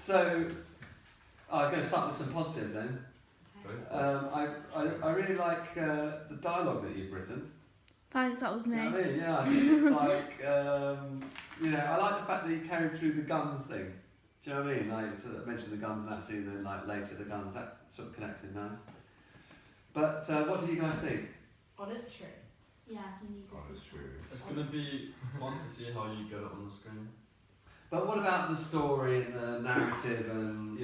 So, I'm going to start with some positives then. I really like the dialogue that you've written. Thanks, that was me. You know what I mean? Yeah, I think it's like, I like the fact that you carried through the guns thing. Do you know what I mean? Like, so I mentioned the guns in that scene, then like later the guns, that sort of connected nice. But what do you guys think? Honest true. Yeah, you need Oh, it's true. It's gonna be fun to see how you get it on the screen. But what about the story and the narrative and,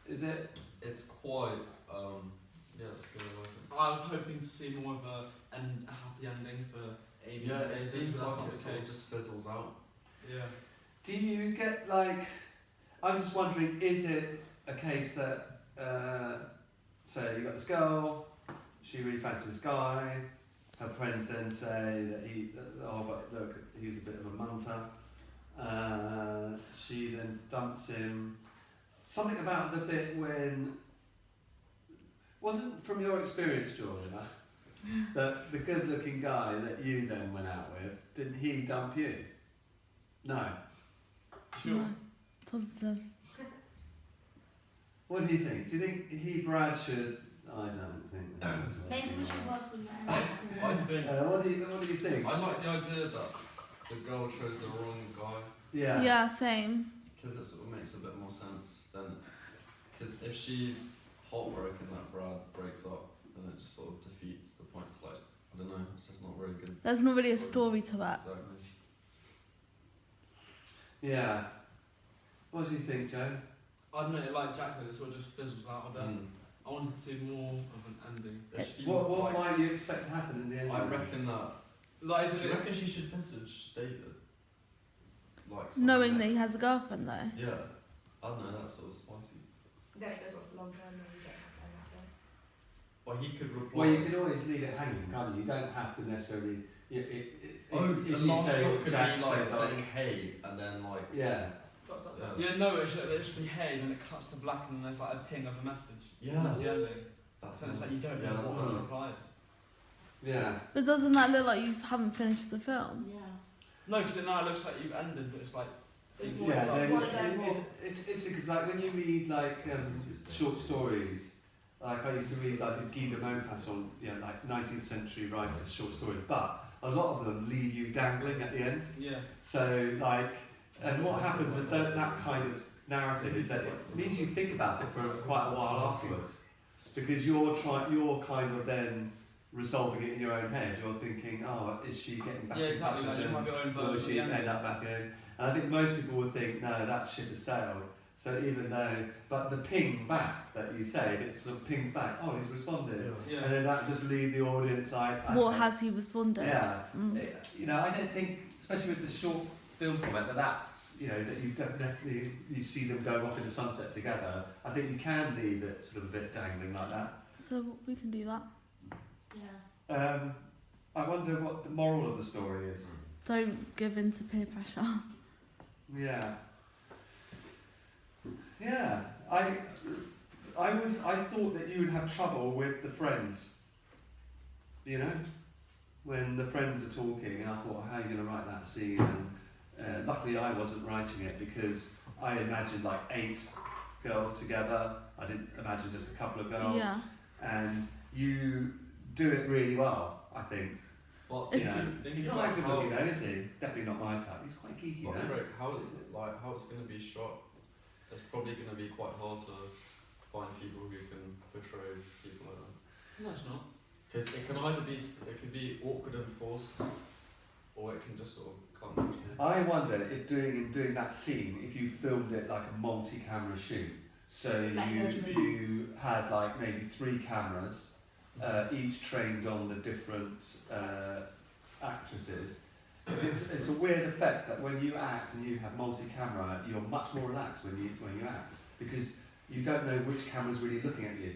is it? It's quite, yeah, it's good. I like it. I was hoping to see more of a happy ending for Amy. Yeah, and it Daisy, seems but like that's it not sort the of case. just fizzles out. Yeah. Do you get like, I'm just wondering, is it a case that, say you got this girl, she really fancies this guy, her friends then say that but look, he's a bit of a munter, she then dumps him, something about the bit when, wasn't from your experience, Georgia, that the good looking guy that you then went out with, didn't he dump you? No. Sure. No. Positive. What do you think? Do you think Brad should? I don't think. That was what Maybe we he should wanted. work on I that. think What do you think? I like the idea that the girl chose the wrong guy Yeah. Yeah, same. because it sort of makes a bit more sense than because if she's heartbroken that Brad breaks up, then it just sort of defeats the point. Like I don't know, it's just not very good. There's not really a story to that. Exactly. Yeah. What do you think, Joe? I don't know, like Jack said, it sort of just fizzles out a bit. Mm. I wanted to see more of an ending. What might you expect to happen in the end? I reckon that. Like, Do is you it? reckon she should message David? Like Knowing something that he has a girlfriend though. Yeah, I don't know. That's sort of spicy. Then it goes on for longer and then you don't have to end that way. But he could reply. Well, you can always leave it hanging, can't you? You don't have to necessarily. the you last say shot could Jack be like says, saying hey, and then like. Yeah. Dot, dot, Yeah. dot. Yeah, no, it should be hey, then it cuts to black, and then there's like a ping of a message. Yeah. That's the ending. That's So it's like you don't Yeah, know that's what his nice. reply is. Yeah. But doesn't that look like you haven't finished the film? Yeah. No, because now it looks like you've ended, but it's like. There's more Yeah, to then it. Wanna know more. it's interesting because like when you read like short stories, like I used to read like these Guy de Maupassant, like 19th century writers short stories, but a lot of them leave you dangling at the end. Yeah. So like, and what happens with that kind of narrative is that it means you think about it for quite a while afterwards, because you're kind of then resolving it in your own head. You're thinking, oh, is she getting back? Yeah, in exactly. touch Like with you him? have your own Or will version of she the ending. end up back in? And I think most people would think, no, that ship has sailed. So even though, but the ping back that you said, it sort of pings back, oh, he's responded. Yeah. And then that just leave the audience like, What okay. has he responded? Yeah. Mm. I don't think, especially with the short film format, that's, that you definitely, you see them going off in the sunset together. I think you can leave it sort of a bit dangling like that. So we can do that. Yeah. I wonder what the moral of the story is. Don't give in to peer pressure. Yeah. Yeah. I thought that you would have trouble with the friends. When the friends are talking, and I thought, how are you going to write that scene? And luckily, I wasn't writing it because I imagined like 8 girls together. I didn't imagine just a couple of girls. Yeah. And you do it really well, I think. But It's- He's not like good looking though, is he? Definitely not my type. He's quite geeky, But though. Rick, how it's going to be shot, it's probably going to be quite hard to find people who can portray people like that. No, it's not. Because it can either be it could be awkward and forced, or it can just sort of come naturally. I wonder if doing that scene, if you filmed it like a multi-camera shoot, so Like you had like maybe 3 cameras, each trained on the different actresses. It's a weird effect that when you act and you have multi-camera, you're much more relaxed when you act because you don't know which camera's really looking at you.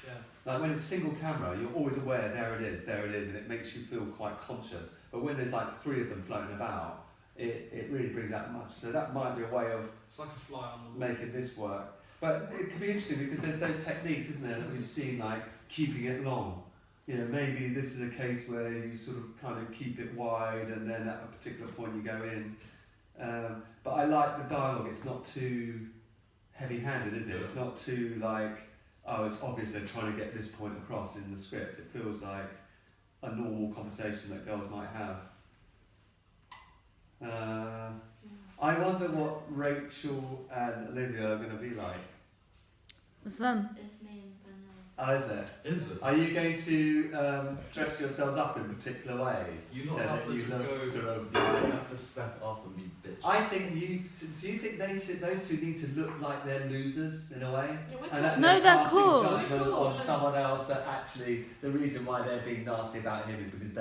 Yeah. Like when it's single camera, you're always aware there it is, and it makes you feel quite conscious. But when there's like 3 of them floating about, it really brings out much. So that might be a way of It's like a fly on the wall. making this work. But it could be interesting because there's those techniques, isn't there, that we've seen, like keeping it long. Maybe this is a case where you sort of kind of keep it wide and then at a particular point you go in. But I like the dialogue. It's not too heavy-handed, is it? It's not too like, oh, it's obvious they're trying to get this point across in the script. It feels like a normal conversation that girls might have. I wonder what Rachel and Olivia are going to be like. It's them. It's me and Danielle. Oh, is it? Is it? Are you going to dress yourselves up in particular ways? You so not have that to you just look go. sort of You like... have to step up and be bitch. I think you... Do you think those two need to look like they're losers in a way? Yeah, we're And that No, they're they're passing cool. judgment We're cool. on someone else that actually... The reason why they're being nasty about him is because they